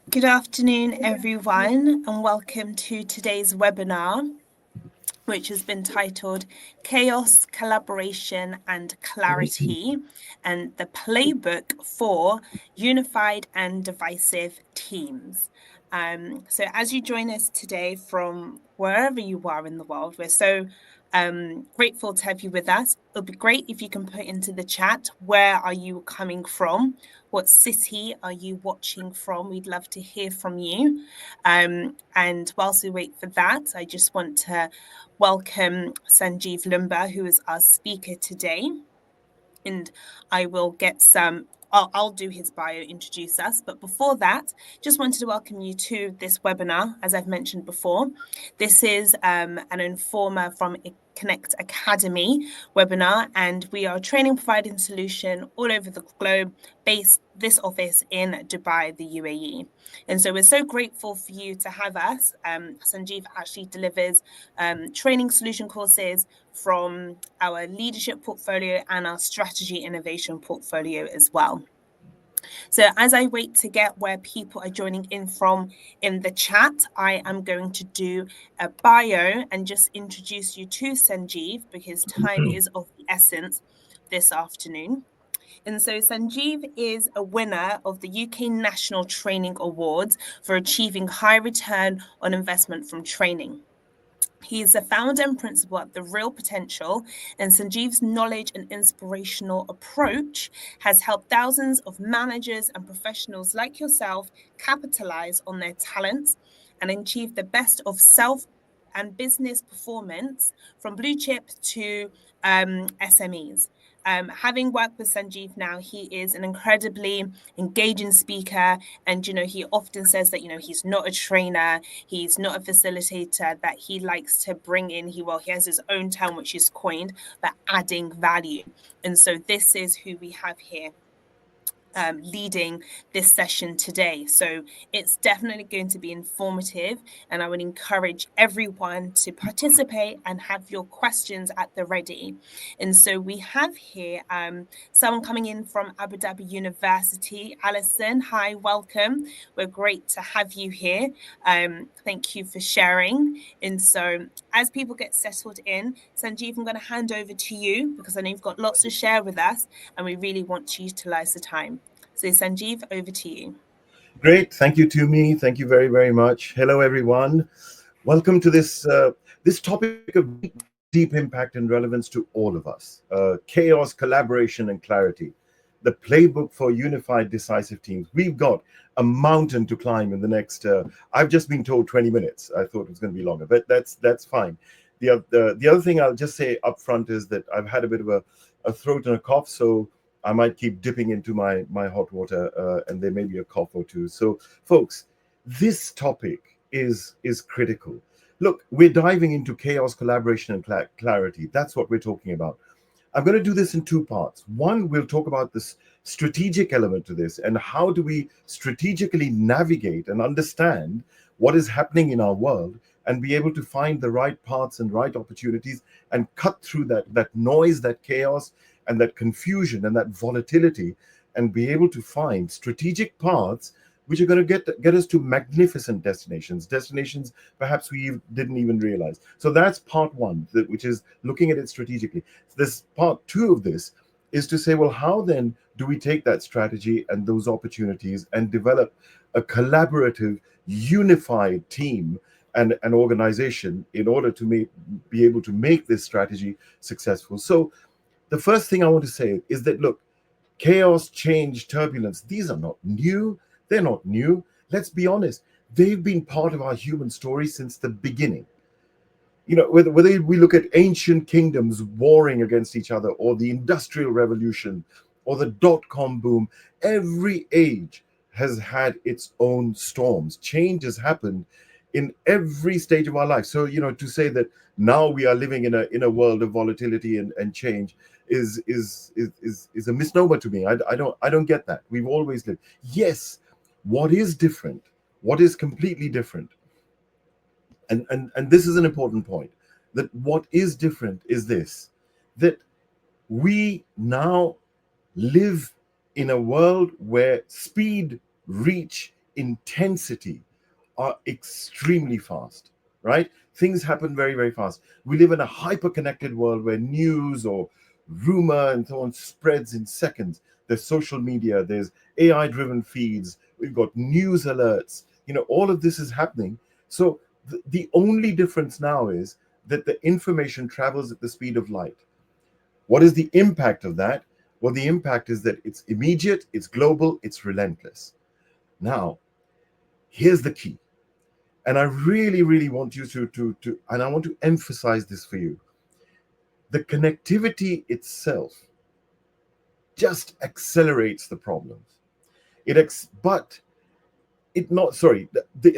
Good afternoon, everyone, and welcome to today's webinar, which has been titled Chaos, Collaboration and Clarity and the Playbook for Unified and Divisive Teams. So, as you join us today from wherever you are in the world, we're so grateful to have you with us. It'll be great if you can put into the chat where are you coming from? What city are you watching from? We'd love to hear from you. And whilst we wait for that, I just want to welcome Sanjeev Loomba, who is our speaker today. And I will get I'll do his bio, introduce us. But before that, just wanted to welcome you to this webinar, as I've mentioned before. This is an Informer from Connect Academy webinar, and we are a training providing solution all over the globe, based this office in Dubai, the UAE. And so we're so grateful for you to have us. Sanjeev actually delivers training solution courses from our leadership portfolio and our strategy innovation portfolio as well. So as I wait to get where people are joining in from in the chat, I am going to do a bio and just introduce you to Sanjeev because time is of the essence this afternoon. And so Sanjeev is a winner of the UK National Training Awards for achieving high return on investment from training. He is the founder and principal at The Real Potential, and Sanjeev's knowledge and inspirational approach has helped thousands of managers and professionals like yourself capitalize on their talents and achieve the best of self and business performance from blue chip to SMEs. Having worked with Sanjeev now, he is an incredibly engaging speaker. And, he often says that, he's not a trainer, he's not a facilitator, that he likes to bring in, he has his own term, which is coined, but adding value. And so this is who we have here. Leading this session today. So it's definitely going to be informative, and I would encourage everyone to participate and have your questions at the ready. And so we have here someone coming in from Abu Dhabi University. Alison, hi, welcome. We're great to have you here. Thank you for sharing. And so as people get settled in, Sanjeev, I'm going to hand over to you because I know you've got lots to share with us and we really want to utilize the time. So Sanjeev, over to you. Great. Thank you, Tumi. Thank you very, very much. Hello, everyone. Welcome to this topic of deep impact and relevance to all of us. Chaos, collaboration, and clarity. The playbook for unified, decisive teams. We've got a mountain to climb in the next. I've just been told 20 minutes. I thought it was going to be longer, but that's fine. The other thing I'll just say up front is that I've had a bit of a throat and a cough, so I might keep dipping into my hot water, and there may be a cough or two. So, folks, this topic is critical. Look, we're diving into chaos, collaboration, and clarity. That's what we're talking about. I'm going to do this in two parts. One, we'll talk about this strategic element to this and how do we strategically navigate and understand what is happening in our world and be able to find the right paths and right opportunities and cut through that noise, that chaos, and that confusion and that volatility, and be able to find strategic paths which are going to get us to magnificent destinations perhaps we didn't even realize. So that's part one, which is looking at it strategically. This part two of this is to say, well, how then do we take that strategy and those opportunities and develop a collaborative, unified team and an organization in order to be able to make this strategy successful? So the first thing I want to say is that, look, chaos, change, turbulence, these are not new. They're not new. Let's be honest. They've been part of our human story since the beginning. Whether we look at ancient kingdoms warring against each other, or the Industrial Revolution, or the dot-com boom, every age has had its own storms. Change has happened in every stage of our life. So, to say that now we are living in a world of volatility and change is a misnomer to me. I don't get that. We've always lived. Yes, what is different, what is completely different, and this is an important point, that what is different is this, that we now live in a world where speed, reach, intensity are extremely fast, right? Things happen very, very fast. We live in a hyper connected world where news or rumor and so on spreads in seconds. There's social media, there's AI driven feeds, we've got news alerts, all of this is happening. So the only difference now is that the information travels at the speed of light. What is the impact of that? Well, the impact is that it's immediate, it's global, it's relentless. Now, here's the key. And I really, really want you to and I want to emphasize this for you. The connectivity itself just accelerates the problems. But it not sorry the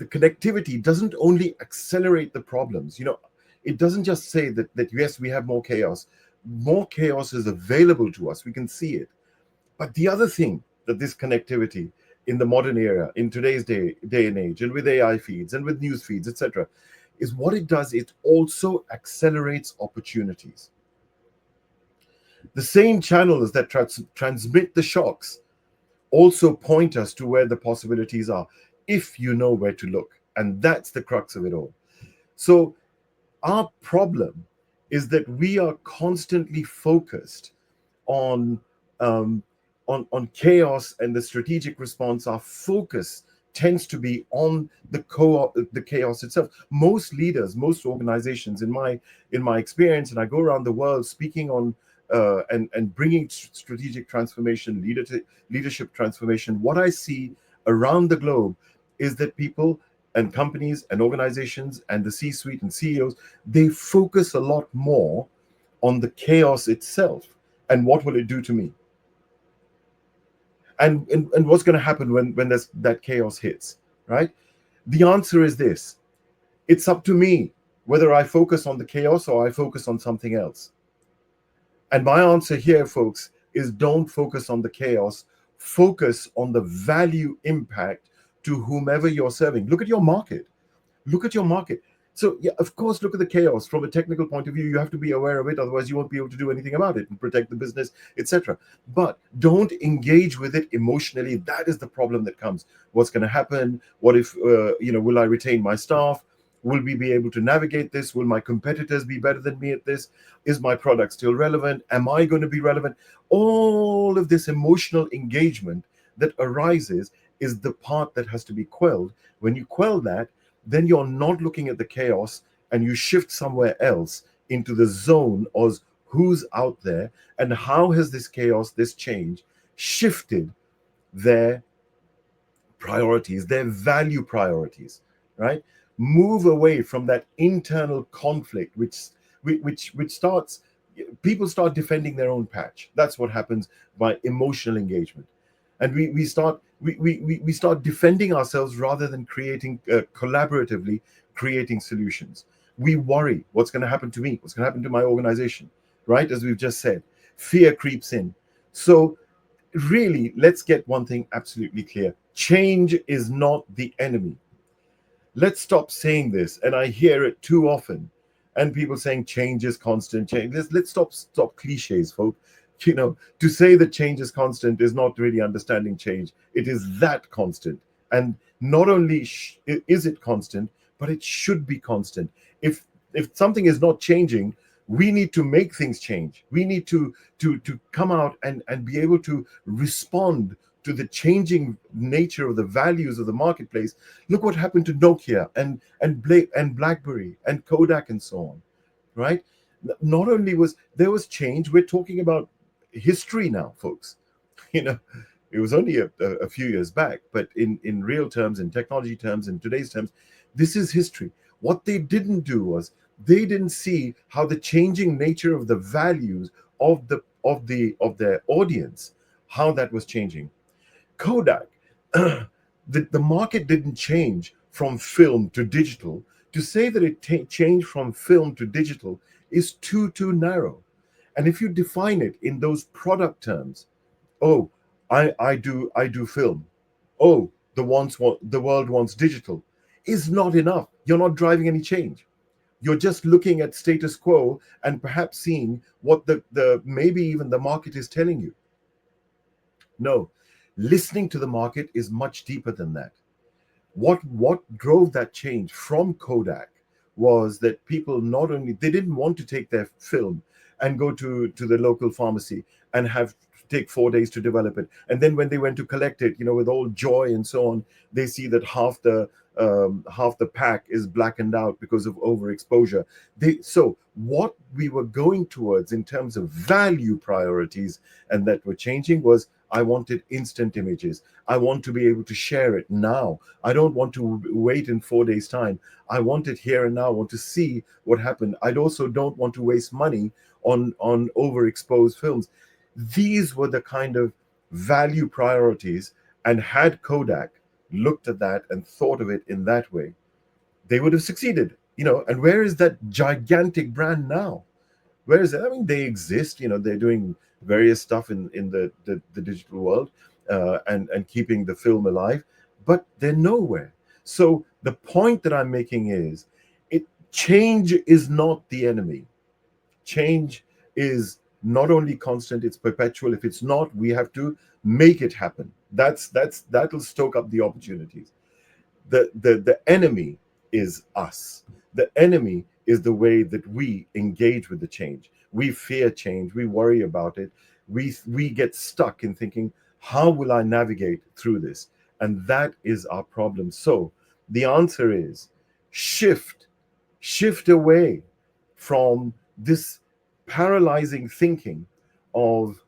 connectivity doesn't only accelerate the problems. It doesn't just say that yes, we have more chaos. More chaos is available to us, we can see it. But the other thing that this connectivity in the modern era, in today's day and age, and with AI feeds and with news feeds, etc., is what it does. It also accelerates opportunities. The same channels that transmit the shocks also point us to where the possibilities are, if you know where to look. And that's the crux of it all. So our problem is that we are constantly focused on chaos, and the strategic response, our focus tends to be on the chaos itself. Most leaders, most organizations, in my experience, and I go around the world speaking on and bringing strategic transformation, leadership transformation, what I see around the globe is that people and companies and organizations and the C-suite and CEOs, they focus a lot more on the chaos itself and what will it do to me, and what's going to happen when that chaos hits, right? The answer is this: it's up to me whether I focus on the chaos or I focus on something else. And my answer here, folks, is don't focus on the chaos. Focus on the value impact to whomever you're serving. Look at your market. Look at your market. So, yeah, of course, look at the chaos from a technical point of view. You have to be aware of it, otherwise you won't be able to do anything about it and protect the business, etc. But don't engage with it emotionally. That is the problem that comes. What's going to happen? What if, will I retain my staff? Will we be able to navigate this? Will my competitors be better than me at this? Is my product still relevant? Am I going to be relevant? All of this emotional engagement that arises is the part that has to be quelled. When you quell that, then you're not looking at the chaos and you shift somewhere else into the zone of who's out there and how has this chaos, this change shifted their priorities, their value priorities, right? Move away from that internal conflict, which starts, people start defending their own patch. That's what happens by emotional engagement. And we start defending ourselves rather than creating collaboratively creating solutions. We worry what's going to happen to me, what's going to happen to my organization, right? As we've just said, fear creeps in. So really, let's get one thing absolutely clear: change is not the enemy. Let's stop saying this, and I hear it too often. And people saying change is constant. Change. Let's stop cliches, folks. To say that change is constant is not really understanding change. It is that constant, and not only is it constant, but it should be constant. If something is not changing, we need to make things change. We need to come out and be able to respond to the changing nature of the values of the marketplace. Look what happened to Nokia and BlackBerry and Kodak and so on, right? Not only was there was change, we're talking about history now, folks. It was only a few years back, but in real terms, in technology terms, in today's terms, this is history. What they didn't do was they didn't see how the changing nature of the values of their audience, how that was changing. Kodak, the market didn't change from film to digital. To say that it changed from film to digital is too narrow. And if you define it in those product terms, oh, I do film. Oh, the world wants digital, is not enough. You're not driving any change. You're just looking at status quo and perhaps seeing what the maybe even the market is telling you. No, Listening to the market is much deeper than that. What drove that change from Kodak was that people not only they didn't want to take their film and go to the local pharmacy and have to take 4 days to develop it, and then when they went to collect it, with all joy and so on, they see that half the pack is blackened out because of overexposure. So what we were going towards in terms of value priorities and that were changing was, I wanted instant images. I want to be able to share it now. I don't want to wait in 4 days' time. I want it here and now. I want to see what happened. I also don't want to waste money on overexposed films. These were the kind of value priorities, and had Kodak looked at that and thought of it in that way, they would have succeeded. And where is that gigantic brand now? Where is it? I mean, they exist. They're doing various stuff in the digital world, and keeping the film alive, but they're nowhere. So the point that I'm making is, change is not the enemy. Change is not only constant, it's perpetual. If it's not, we have to make it happen. That'll stoke up the opportunities. The enemy is us. The enemy is the way that we engage with the change. We fear change. We worry about it. We get stuck in thinking, how will I navigate through this? And that is our problem. So the answer is, shift shift away from this paralyzing thinking of,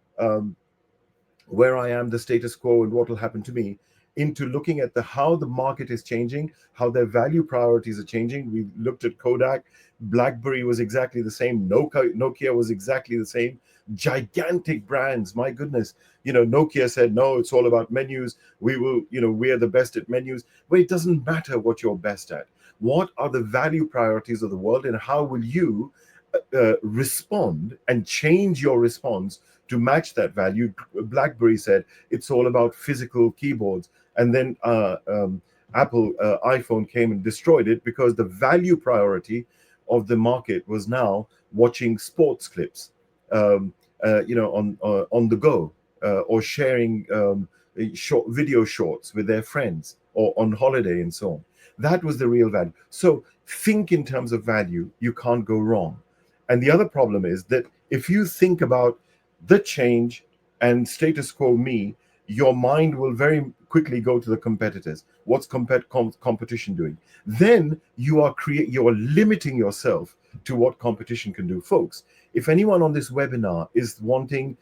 where I am, the status quo, and what will happen to me, into looking at how the market is changing, how their value priorities are changing. We looked at Kodak, BlackBerry was exactly the same, Nokia was exactly the same. Gigantic brands, my goodness. Nokia said, no, it's all about menus. We are the best at menus. But it doesn't matter what you're best at. What are the value priorities of the world, and how will you respond and change your response to match that value? BlackBerry said it's all about physical keyboards, and then Apple iPhone came and destroyed it, because the value priority of the market was now watching sports clips, on the go, or sharing short video shorts with their friends, or on holiday and so on. That was the real value. So think in terms of value, you can't go wrong. And the other problem is that if you think about the change and status quo me, your mind will very quickly go to the competitors. What's competition doing? Then you're limiting yourself to what competition can do. Folks, if anyone on this webinar is wanting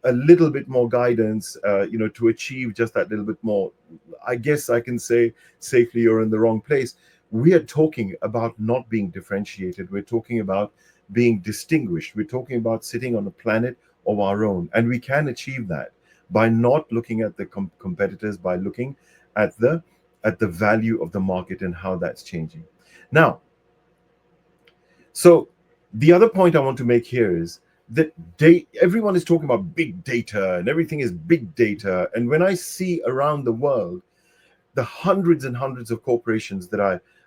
a little bit more guidance, to achieve just that little bit more, I guess I can say safely you're in the wrong place. We are talking about not being differentiated. We're talking about being distinguished. We're talking about sitting on a planet of our own. And we can achieve that by not looking at the competitors, by looking at the value of the market and how that's changing. Now, so the other point I want to make here is that everyone is talking about big data, and everything is big data. And when I see around the world the hundreds and hundreds of corporations that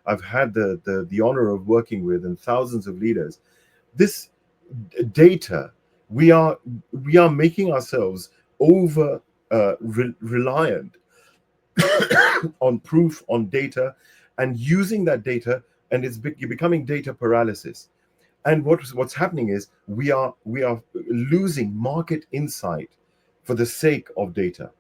I've had the honor of working with, and thousands of leaders, this data, we are making ourselves over reliant on proof, on data, and using that data, and it's becoming data paralysis. And what's happening is we are losing market insight for the sake of data.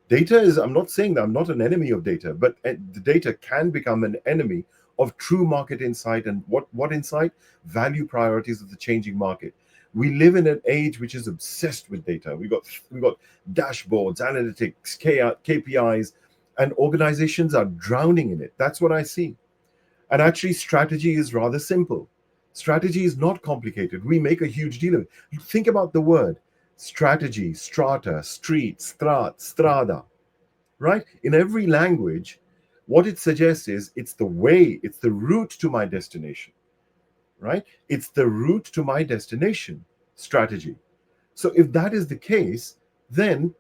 Data is, I'm not saying that I'm not an enemy of data, but the data can become an enemy of true market insight. And what insight? Value priorities of the changing market. We live in an age which is obsessed with data. We've got dashboards, analytics, KPIs, and organizations are drowning in it. That's what I see. And actually, strategy is rather simple. Strategy is not complicated. We make a huge deal of it. Think about the word strategy: strata, street, strada, right? In every language, what it suggests is it's the way, it's the route to my destination, right? It's the route to my destination, strategy. So if that is the case, then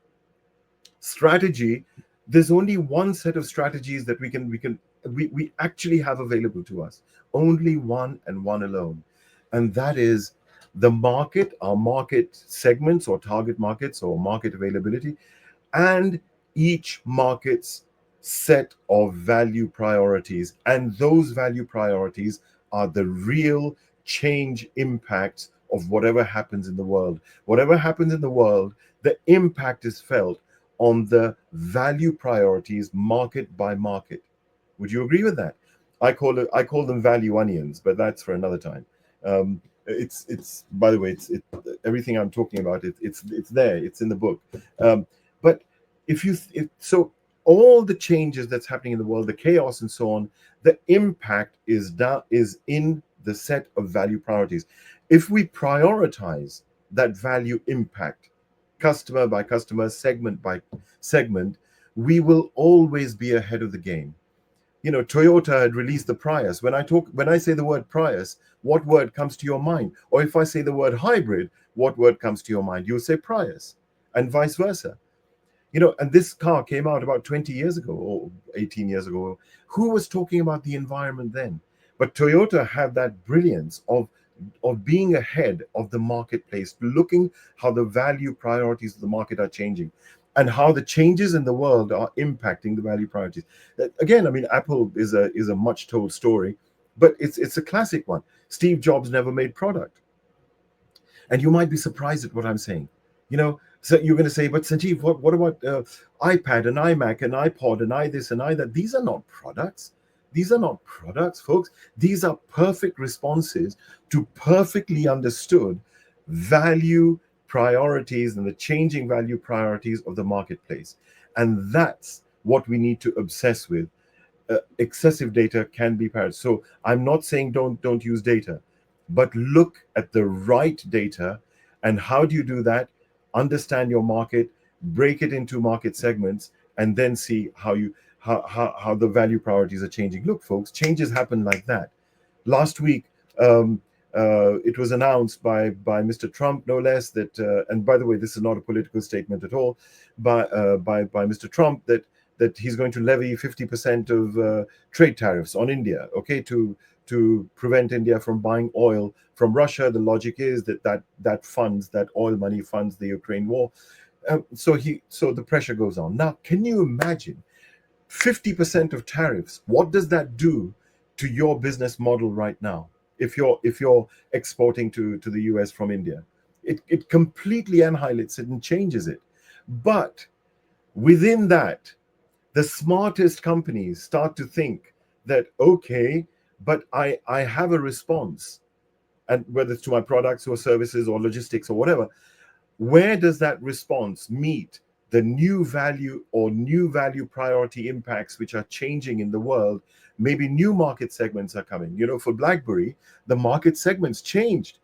strategy, there's only one set of strategies that we actually have available to us. Only one, and one alone. And that is the market, our market segments, or target markets, or market availability, and each market's set of value priorities, and those value priorities are the real change impacts of whatever happens in the world. Whatever happens in the world, the impact is felt on the value priorities market by market. Would you agree with that? I call them value onions, but that's for another time. It's by the way, everything I'm talking about. It's there. It's in the book. But if so, all the changes that's happening in the world, the chaos and so on, the impact is in the set of value priorities. If we prioritize that value impact, customer by customer, segment by segment, we will always be ahead of the game. Toyota had released the Prius. When I say the word Prius, what word comes to your mind? Or if I say the word hybrid, what word comes to your mind? You'll say Prius, and vice versa. And this car came out about 20 years ago or 18 years ago. Who was talking about the environment then? But Toyota had that brilliance of being ahead of the marketplace, looking how the value priorities of the market are changing and how the changes in the world are impacting the value priorities. Again, I mean, Apple is a much told story, but it's a classic one. Steve Jobs never made product. And you might be surprised at what I'm saying. So you're going to say, but Sanjeev, what about iPad and iMac and iPod and I this and I that? These are not products. These are not products, folks. These are perfect responses to perfectly understood value priorities and the changing value priorities of the marketplace. And that's what we need to obsess with. Excessive data can be bad. So I'm not saying don't use data, but look at the right data. And how do you do that? Understand your market, break it into market segments, and then see how the value priorities are changing. Look, folks, changes happen like that. Last week, it was announced by Mr. Trump, no less, that and by the way, this is not a political statement at all, by Mr. Trump, that he's going to levy 50% of trade tariffs on India, okay, to prevent India from buying oil from Russia. The logic is that oil money funds the Ukraine war. So the pressure goes on. Now, can you imagine 50% of tariffs? What does that do to your business model right now? If you're exporting to the US from India, it completely annihilates it and changes it. But within that, the smartest companies start to think that, okay, but I have a response, and whether it's to my products or services or logistics or whatever, where does that response meet the new value or new value priority impacts which are changing in the world? Maybe new market segments are coming. For BlackBerry, the market segments changed.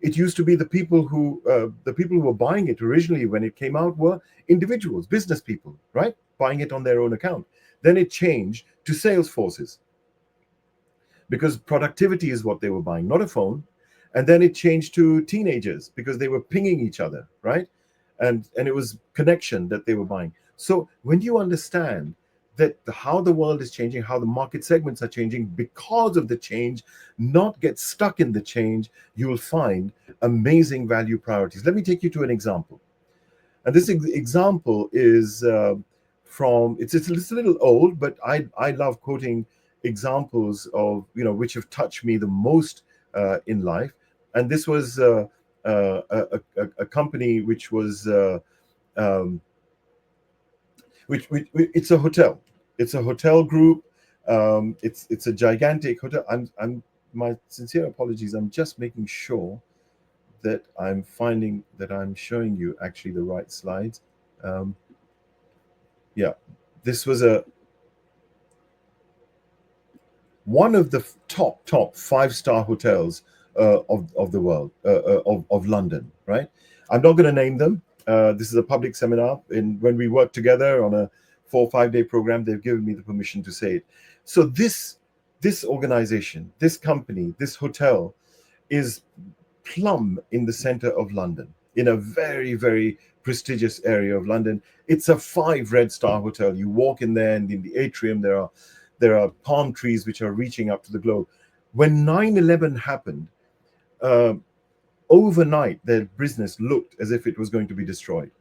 It used to be the people who were buying it originally when it came out were individuals, business people, right? Buying it on their own account. Then it changed to sales forces because productivity is what they were buying, not a phone. And then it changed to teenagers because they were pinging each other, right? And it was connection that they were buying. So when you understand that how the world is changing, how the market segments are changing because of the change, not get stuck in the change, you will find amazing value priorities. Let me take you to an example. And this example is it's a little old, but I love quoting examples of which have touched me the most in life. And this was a company which was um, which it's a hotel. It's a hotel group. It's a gigantic hotel. I'm my sincere apologies. I'm just making sure that I'm showing you actually the right slides. Um, yeah, this was one of the top 5-star hotels of the world, of London, right? I'm not going to name them. This is a public seminar. When we work together on a 4 or 5 day program, they've given me the permission to say it. So this organization, this company, this hotel is plumb in the center of London, in a very, very prestigious area of London. It's a 5 red-star hotel. You walk in there, and in the atrium there are palm trees which are reaching up to the globe. When 9/11 happened, uh, overnight their business looked as if it was going to be destroyed.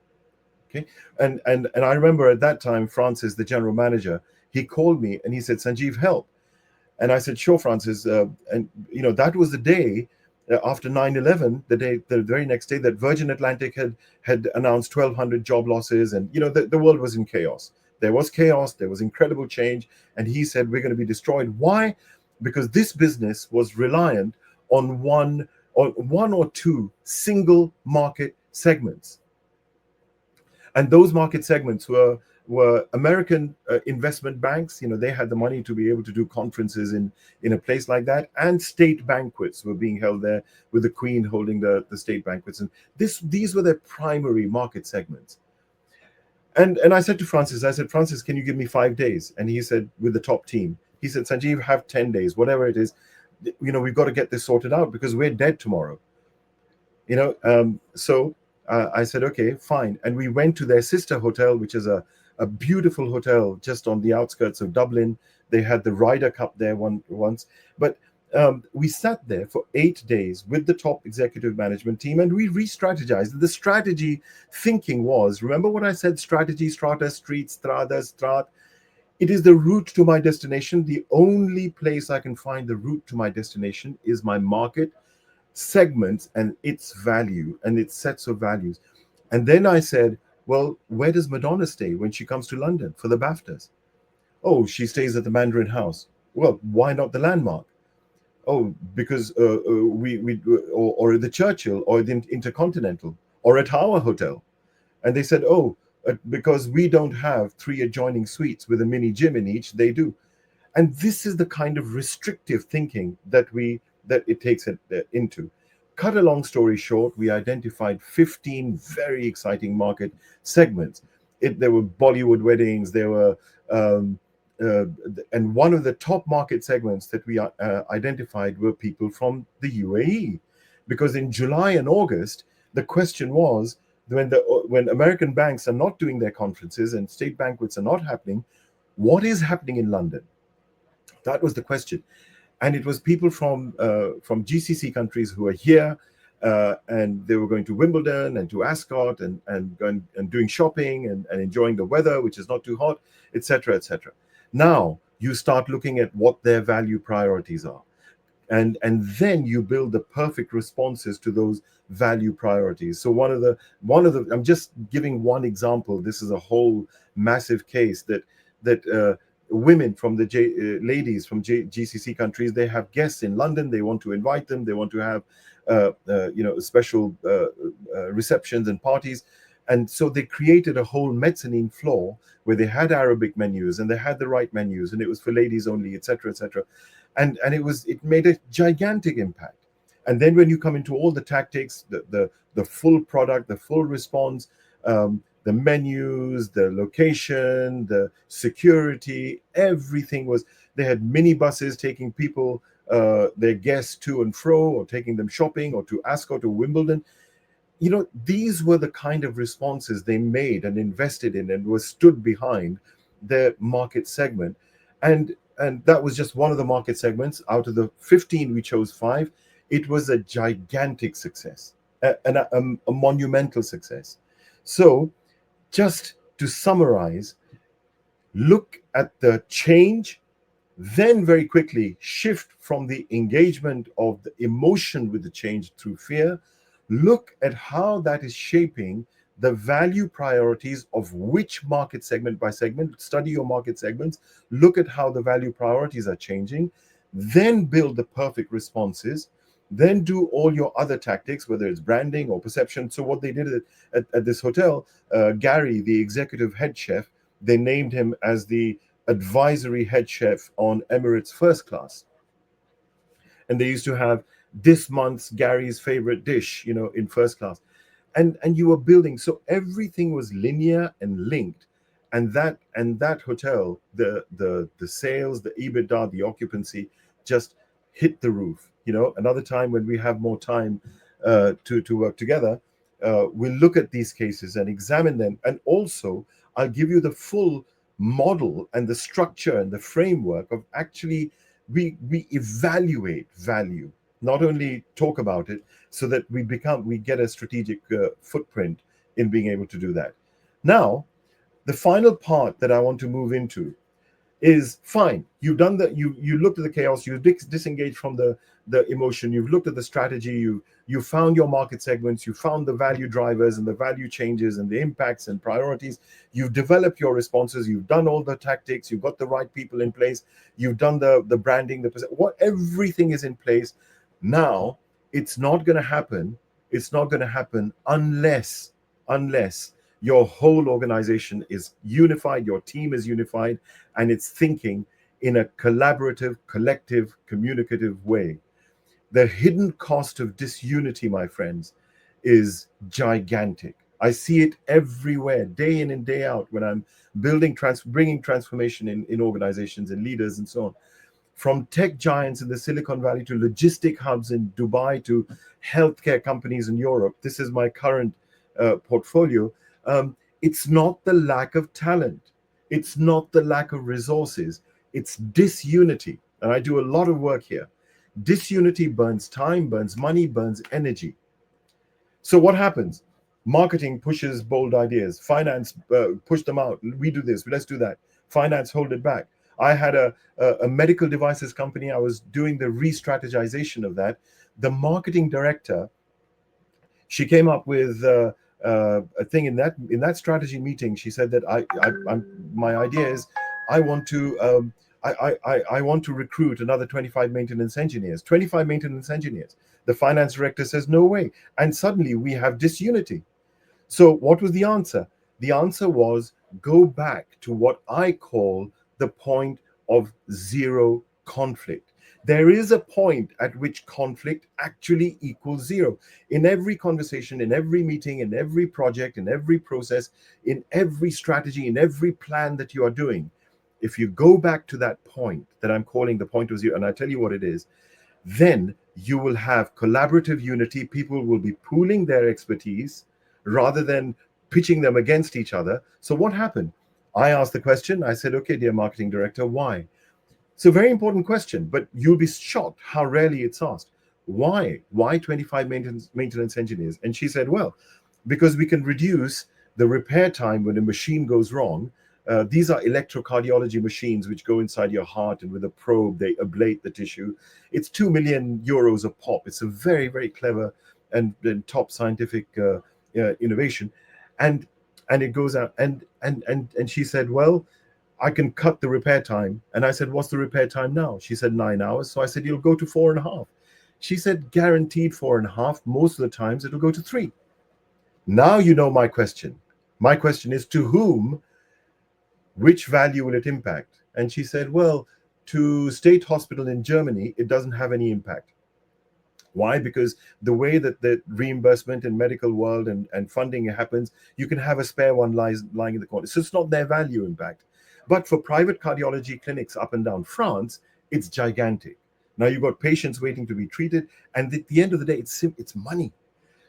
Okay, and I remember at that time, Francis, the general manager, he called me and he said, Sanjeev, help. And I said, sure, Francis. And that was the day after 9/11, the very next day, that Virgin Atlantic had announced 1,200 job losses, and the world was in chaos. There was chaos. There was incredible change, and he said we're going to be destroyed. Why? Because this business was reliant on one or two single market segments, and those market segments were American investment banks. They had the money to be able to do conferences in a place like that, and state banquets were being held there, with the Queen holding the state banquets, and these were their primary market segments. And I said to Francis, I said, Francis, can you give me 5 days? And he said, with the top team, he said, Sanjeev, have 10 days, whatever it is. We've got to get this sorted out because we're dead tomorrow. So I said, okay, fine. And we went to their sister hotel, which is a beautiful hotel just on the outskirts of Dublin. They had the Ryder Cup there once. But we sat there for 8 days with the top executive management team, and we re-strategized. The strategy thinking was, remember what I said, strategy, strata, street, strada, strat. It is the route to my destination. The only place I can find the route to my destination is my market segments and its value and its sets of values. And then I said, well, where does Madonna stay when she comes to London for the BAFTAs? Oh, she stays at the Mandarin House. Well, why not the Landmark? Oh, because we or the Churchill or the Intercontinental or at our hotel. And they said, oh, because we don't have three adjoining suites with a mini gym in each, they do. And this is the kind of restrictive thinking that it takes it into. Cut a long story short, we identified 15 very exciting market segments. There were Bollywood weddings, there were um, uh, and one of the top market segments that we identified were people from the UAE, because in July and August the question was, when American banks are not doing their conferences and state banquets are not happening, what is happening in London? That was the question. And it was people from GCC countries who are here, and they were going to Wimbledon and to Ascot and going and doing shopping and enjoying the weather, which is not too hot, etc., etc. Now you start looking at what their value priorities are, and then you build the perfect responses to those value priorities. So one of the I'm just giving one example. This is a whole massive case that women from ladies from GCC countries, they have guests in London, they want to invite them, they want to have special receptions and parties. And so they created a whole mezzanine floor where they had Arabic menus and they had the right menus, and it was for ladies only, etc., etc. And it made a gigantic impact. And then when you come into all the tactics, the full product, the full response, the menus, the location, the security, everything was. They had minibuses taking people, their guests, to and fro, or taking them shopping, or to Ascot or Wimbledon. These were the kind of responses they made and invested in and was stood behind their market segment. And that was just one of the market segments. Out of the 15, we chose 5. It was a gigantic success, a monumental success. So, just to summarize, look at the change, then very quickly shift from the engagement of the emotion with the change through fear. Look at how that is shaping the value priorities of which market segment by segment. Study your market segments, look at how the value priorities are changing, then build the perfect responses, then do all your other tactics, whether it's branding or perception. So what they did at this hotel, Gary, the executive head chef, they named him as the advisory head chef on Emirates First Class. And they used to have this month's Gary's favorite dish, in first class. And you were building, so everything was linear and linked. And that hotel, the sales, the EBITDA, the occupancy just hit the roof. Another time when we have more time to work together, we'll look at these cases and examine them. And also, I'll give you the full model and the structure and the framework of actually we evaluate value, not only talk about it, so that we get a strategic footprint in being able to do that. Now, the final part that I want to move into is fine. You've done the you looked at the chaos, you disengaged from the emotion, you've looked at the strategy, you found your market segments, you found the value drivers and the value changes and the impacts and priorities, you've developed your responses, you've done all the tactics, you've got the right people in place, you've done the branding, what everything is in place. Now it's not going to happen. It's not going to happen unless your whole organization is unified, your team is unified, and it's thinking in a collaborative, collective, communicative way. The hidden cost of disunity, my friends, is gigantic. I see it everywhere, day in and day out, when I'm bringing transformation in organizations and leaders and so on. From tech giants in the Silicon Valley to logistic hubs in Dubai to healthcare companies in Europe. This is my current portfolio. It's not the lack of talent. It's not the lack of resources. It's disunity. And I do a lot of work here. Disunity burns time, burns money, burns energy. So what happens? Marketing pushes bold ideas. Finance push them out. We do this. Let's do that. Finance hold it back. I had a medical devices company. I was doing the re-strategization of that. The marketing director, she came up with a thing in that strategy meeting. She said that my idea is I want to I want to recruit another 25 maintenance engineers. 25 maintenance engineers. The finance director says no way, and suddenly we have disunity. So what was the answer? The answer was go back to what I call the point of zero conflict. There is a point at which conflict actually equals zero. In every conversation, in every meeting, in every project, in every process, in every strategy, in every plan that you are doing, if you go back to that point that I'm calling the point of zero, and I tell you what it is, then you will have collaborative unity. People will be pooling their expertise rather than pitching them against each other. So what happened? I asked the question. I said, okay, dear marketing director, why? So very important question, but you'll be shocked how rarely it's asked. Why? Why 25 maintenance engineers? And she said, well, because we can reduce the repair time when a machine goes wrong. These are electrocardiology machines which go inside your heart, and with a probe, they ablate the tissue. It's 2 million euros a pop. It's a very, very clever and top scientific innovation. And it goes out. And she said, well, I can cut the repair time. And I said, what's the repair time now? She said 9 hours. So I said, you'll go to 4.5. She said, guaranteed 4.5. Most of the times it'll go to 3. Now you know my question. My question is, to whom, which value will it impact? And she said, well, to State Hospital in Germany, it doesn't have any impact. Why? Because the way that the reimbursement in medical world and funding happens, you can have a spare one lying in the corner. So it's not their value impact. But for private cardiology clinics up and down France, it's gigantic. Now you've got patients waiting to be treated, and at the end of the day, it's money.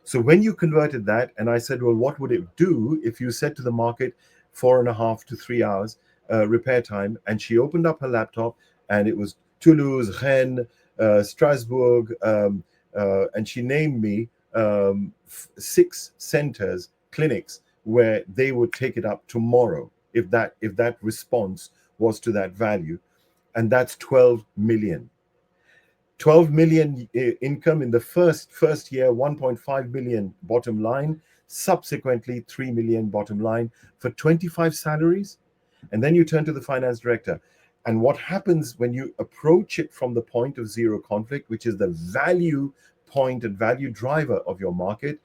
So when you converted that, and I said, well, what would it do if you said to the market 4.5 to 3 hours repair time? And she opened up her laptop, and it was Toulouse, Rennes, Strasbourg, and she named me 6 centers, clinics, where they would take it up tomorrow if that response was to that value. And that's 12 million. 12 million income in the first year, 1.5 million bottom line, subsequently 3 million bottom line for 25 salaries. And then you turn to the finance director. And what happens when you approach it from the point of zero conflict, which is the value point and value driver of your market,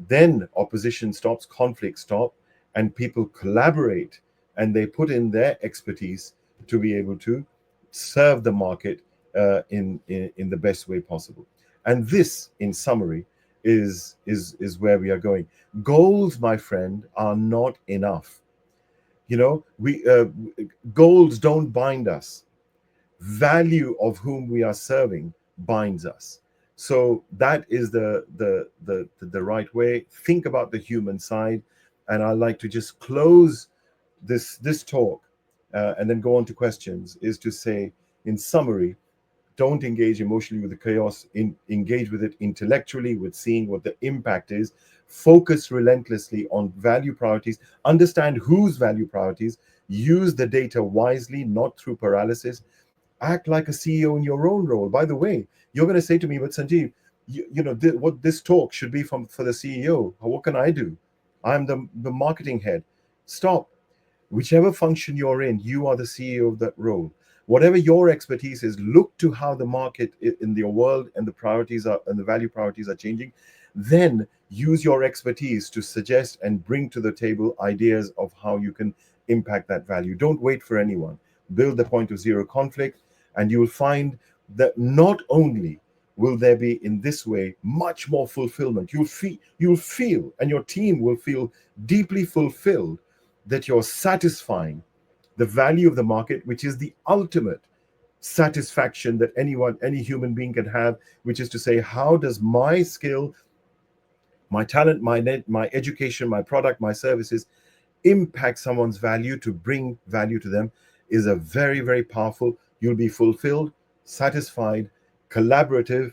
then opposition stops, conflict stop, and people collaborate, and they put in their expertise to be able to serve the market in the best way possible. And this, in summary, is where we are going. Goals, my friend, are not enough. You know, goals don't bind us. Value of whom we are serving binds us. So that is the right way. Think about the human side, and I like to just close this talk and then go on to questions. Is to say, in summary, Don't engage emotionally with the chaos. Engage with it intellectually, with seeing what the impact is. Focus relentlessly on value priorities. Understand whose value priorities. Use the data wisely, not through paralysis. Act like a CEO in your own role. By the way, you're going to say to me, but Sanjeev, what this talk should be for the CEO. What can I do? I'm the marketing head. Stop. Whichever function you're in, you are the CEO of that role. Whatever your expertise is, look to how the market in your world and the priorities are and the value priorities are changing. Then use your expertise to suggest and bring to the table ideas of how you can impact that value. Don't wait for anyone. Build the point of zero conflict, and you will find that not only will there be in this way much more fulfillment, you'll feel and your team will feel deeply fulfilled that you're satisfying the value of the market, which is the ultimate satisfaction that any human being can have, which is to say, how does my skill, my talent, my education, my product, my services impact someone's value, to bring value to them, is a very, very powerful. You'll be fulfilled, satisfied, collaborative,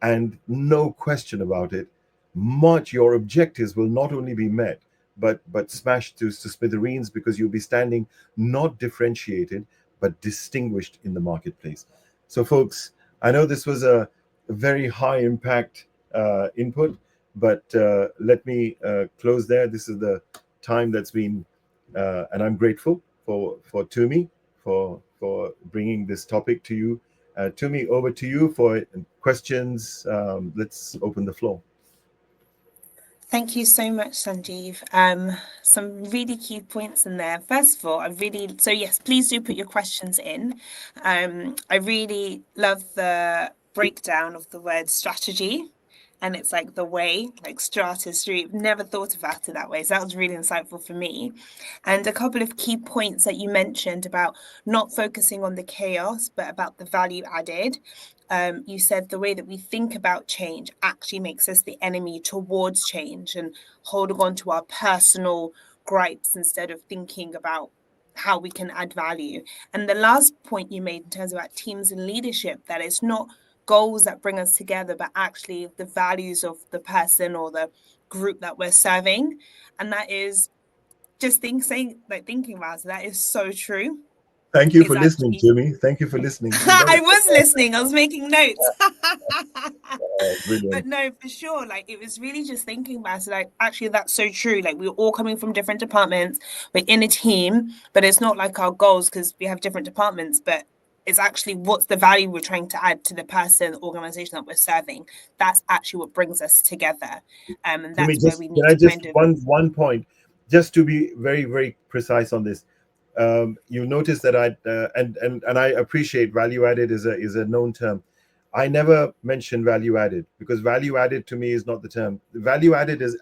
and no question about it, much your objectives will not only be met, but smashed to smithereens, because you'll be standing not differentiated but distinguished in the marketplace. So, folks, I know this was a very high impact input, but let me close there. This is the time that's been, and I'm grateful for Tumi for bringing this topic to you. Tumi, over to you for questions. Let's open the floor. Thank you so much, Sanjeev. Some really key points in there. First of all, so yes, please do put your questions in. I really love the breakdown of the word strategy. And it's like the way, like strata street. Never thought about it that way. So that was really insightful for me. And a couple of key points that you mentioned about not focusing on the chaos, but about the value added. You said the way that we think about change actually makes us the enemy towards change, and holding on to our personal gripes instead of thinking about how we can add value. And the last point you made in terms of teams and leadership, that it's not goals that bring us together, but actually the values of the person or the group that we're serving. And that is just thinking about it, that is so true. Thank you It's for listening, actually Jimmy. Thank you for listening. You got I it. was listening, I was making notes. Brilliant. But no, for sure, like it was really just thinking about it, like actually that's so true. Like we're all coming from different departments, we're in a team, but it's not like our goals because we have different departments, but it's actually what's the value we're trying to add to the person, the organization that we're serving. That's actually what brings us together. And Let me that's where just we can need I to just kind of one point, just to be very, very precise on this. You notice that I appreciate value added is a known term. I never mention value added, because value added to me is not the term. Value added is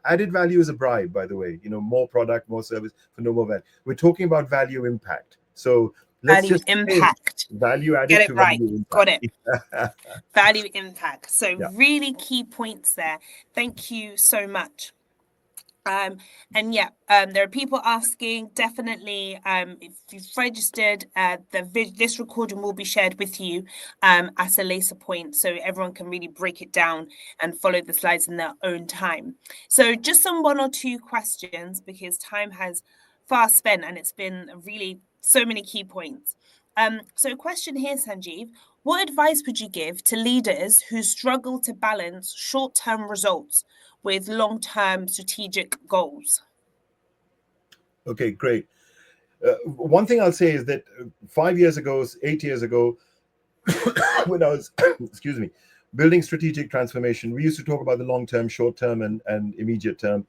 added value is a bribe, by the way. More product, more service for no more value. We're talking about value impact. So let's value just say impact. value Get added it to right. value Got it. impact. Value impact. So Yeah. really key points there. Thank you so much. And yeah, there are people asking. Definitely, if you've registered, this recording will be shared with you at a later point, so everyone can really break it down and follow the slides in their own time. So, just some one or two questions, because time has fast spent and it's been really so many key points. So, question here, Sanjeev: what advice would you give to leaders who struggle to balance short-term results with long-term strategic goals? Okay, great. One thing I'll say is that 5 years ago, 8 years ago, when I was, excuse me, building strategic transformation, we used to talk about the long term, short term, and immediate term,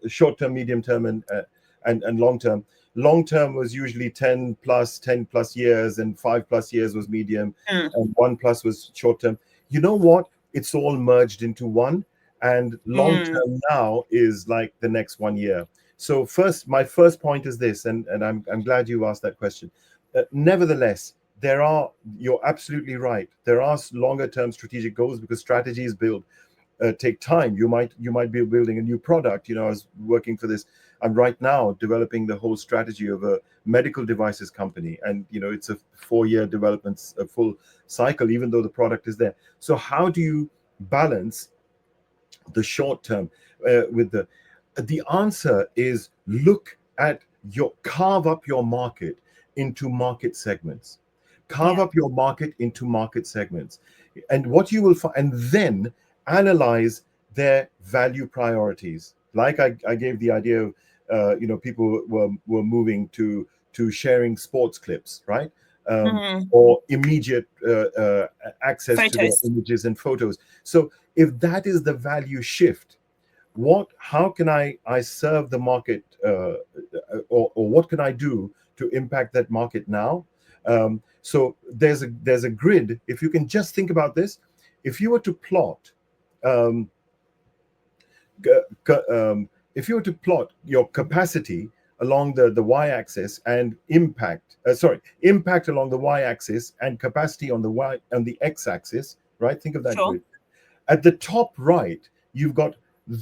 short term, medium term, and long term. Long term was usually 10 plus years, and 5 plus years was medium, Mm, and 1 plus was short term. You know what? It's all merged into one, and long mm, term now is like the next 1 year. So my first point is this, and I'm glad you asked that question. Nevertheless, you're absolutely right. There are longer term strategic goals, because strategy is built. take time. You might be building a new product. I was working for this. I'm right now developing the whole strategy of a medical devices company, and it's a 4-year development, a full cycle, even though the product is there. So how do you balance the short term with the answer is look at carve up your market into market segments. Carve Yeah. up your market into market segments. And what you will find, and then analyze their value priorities. Like I gave the idea of, people were moving to sharing sports clips, right? Mm. Or immediate access to their Photos. images and photos. So if that is the value shift, how can I serve the market, or what can I do to impact that market now? So there's a grid. If you can just think about this, if you were to plot, um, if you were to plot your capacity along the y-axis and impact along the y-axis and capacity on the x-axis, right? Think of that Sure. grid. At the top right, you've got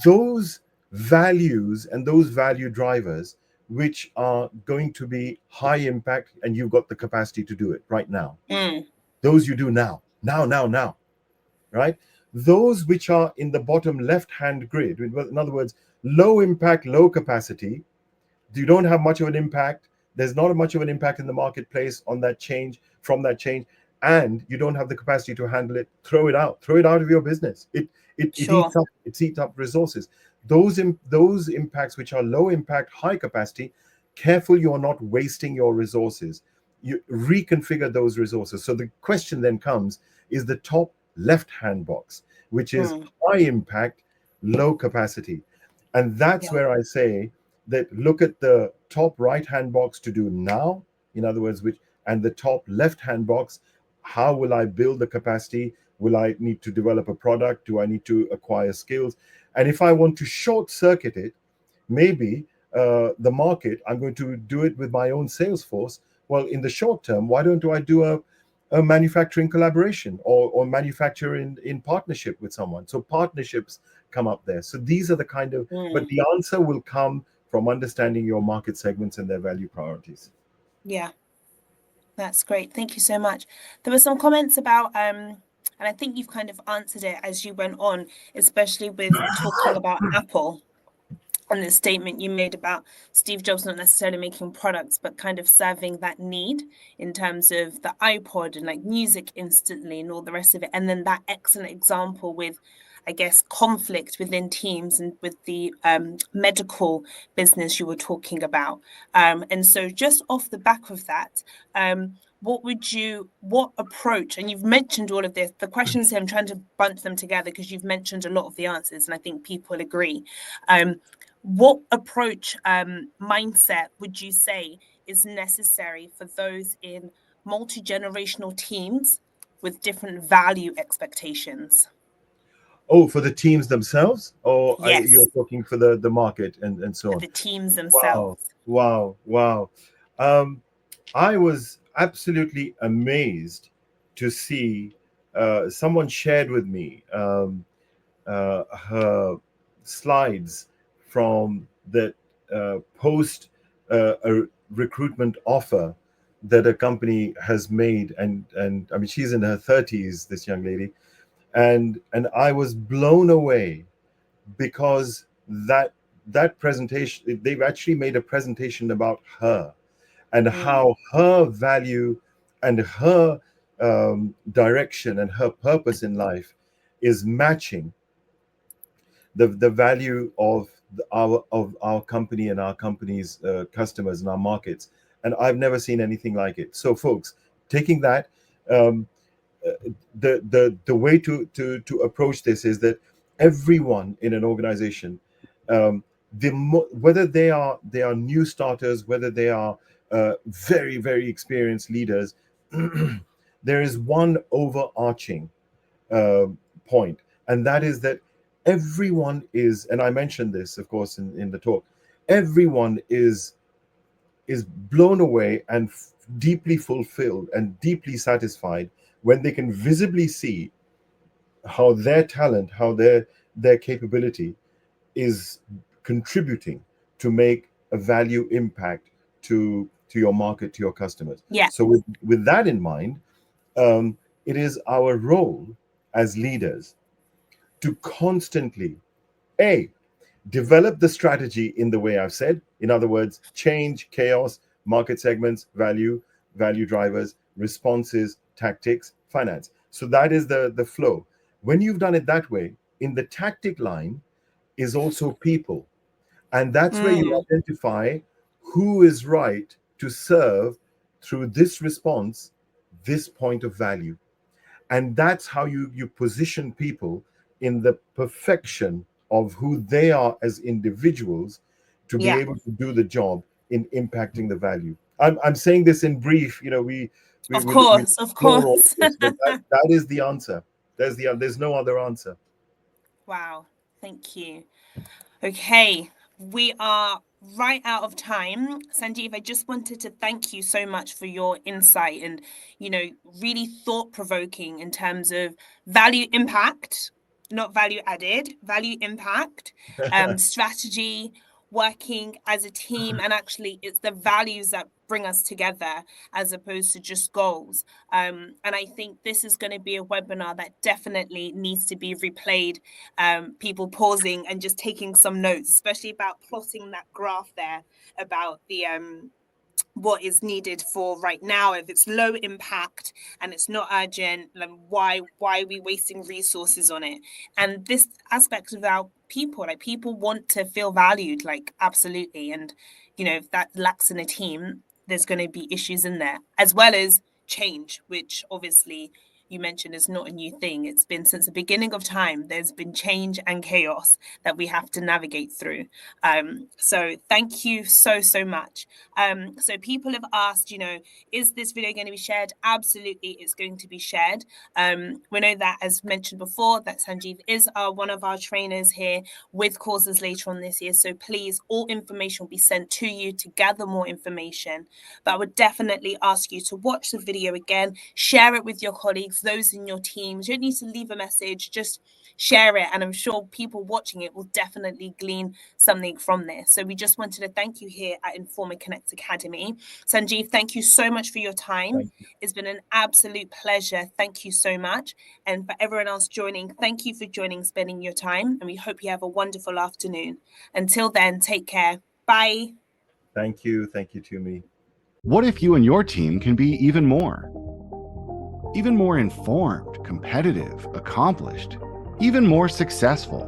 those values and those value drivers which are going to be high impact, and you've got the capacity to do it right now. Mm. Those you do now, right? Those which are in the bottom left hand grid, in other words, low impact, low capacity, you don't have much of an impact. There's not much of an impact in the marketplace on that change, from that change, and you don't have the capacity to handle it. Throw it out of your business. It Sure. eats up resources. Those impacts which are low impact, high capacity, careful you are not wasting your resources. You reconfigure those resources. So the question then comes, is the top left hand box, which is Mm. high impact, low capacity. And that's Yeah. where I say that look at the top right hand box to do now, in other words, and the top left hand box, how will I build the capacity? Will I need to develop a product? Do I need to acquire skills? And if I want to short circuit it, maybe the market, I'm going to do it with my own sales force. Well, in the short term, why don't I do a manufacturing collaboration, or manufacture in partnership with someone? So partnerships come up there. So these are the kind of, but Mm. the answer will come from understanding your market segments and their value priorities. Yeah. That's great. Thank you so much. There were some comments about, and I think you've kind of answered it as you went on, especially with talking about Apple and the statement you made about Steve Jobs not necessarily making products, but kind of serving that need in terms of the iPod and like music instantly and all the rest of it. And then that excellent example with, I guess, conflict within teams and with the medical business you were talking about. And so, just off the back of that, what approach, and you've mentioned all of this, the questions here, I'm trying to bunch them together because you've mentioned a lot of the answers, and I think people agree. Um, what approach, mindset would you say is necessary for those in multi-generational teams with different value expectations? Oh, for the teams themselves, or you're Yes, talking for the market and so for on? the teams Wow, themselves. wow. Um, I was absolutely amazed to see someone shared with me her slides from that post a recruitment offer that a company has made, and I mean, she's in her 30s, this young lady, and I was blown away because that presentation, they've actually made a presentation about her and Mm, how her value and her direction and her purpose in life is matching the value of our company and our company's customers and our markets. And I've never seen anything like it. So folks, taking that, um, the way to approach this is that everyone in an organization, um, whether they are new starters, whether they are very experienced leaders, there is one overarching uh, point, and that is that everyone is, and I mentioned this, of course, in the talk, everyone is blown away and deeply fulfilled and deeply satisfied when they can visibly see how their talent, how their capability is contributing to make a value impact to your market, to your customers. Yeah. So with that in mind, it is our role as leaders to constantly a develop the strategy in the way I've said. In other words, change, chaos, market segments, value drivers, responses, tactics, finance. So that is the flow. When you've done it that way, in the tactic line is also people. And that's where you Mm. identify who is right to serve through this response, this point of value. And that's how you position people in the perfection of who they are as individuals to be Yeah. able to do the job in impacting the value. I'm saying this in brief. We Of will course. Of explore all of course. this, but that is the answer. There's no other answer. Wow. Thank you. Okay, we are right out of time. Sanjeev, I just wanted to thank you so much for your insight and, really thought provoking in terms of value impact, not value added, value impact, strategy, working as a team. And actually, it's the values that bring us together as opposed to just goals. And I think this is going to be a webinar that definitely needs to be replayed, people pausing and just taking some notes, especially about plotting that graph there about the what is needed for right now. If it's low impact and it's not urgent, then why are we wasting resources on it? And this aspect about people, like people want to feel valued, like absolutely. And if that lacks in a team, there's going to be issues in there, as well as change, which obviously you mentioned is not a new thing. It's been since the beginning of time. There's been change and chaos that we have to navigate through. So thank you so much. So people have asked, is this video going to be shared? Absolutely, it's going to be shared. We know that, as mentioned before, that Sanjeev is one of our trainers here with courses later on this year. So please, all information will be sent to you to gather more information. But I would definitely ask you to watch the video again, share it with your colleagues, those in your teams. You don't need to leave a message, just share it. And I'm sure people watching it will definitely glean something from this. So we just wanted to thank you here at Informa Connect Academy. Sanjeev, thank you so much for your time. It's been an absolute pleasure. Thank you so much. And for everyone else joining, thank you for joining, spending your time. And we hope you have a wonderful afternoon. Until then, take care. Bye. Thank you. Thank you to me. What if you and your team can be even more informed, competitive, accomplished, even more successful,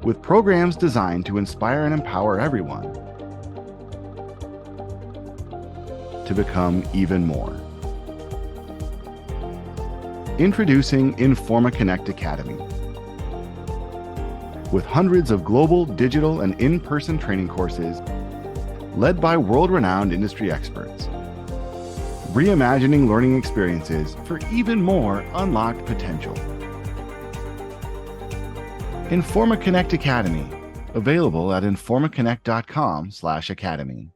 with programs designed to inspire and empower everyone to become even more? Introducing Informa Connect Academy. With hundreds of global, digital, and in-person training courses led by world-renowned industry experts, reimagining learning experiences for even more unlocked potential. Informa Connect Academy, available at informaconnect.com/academy.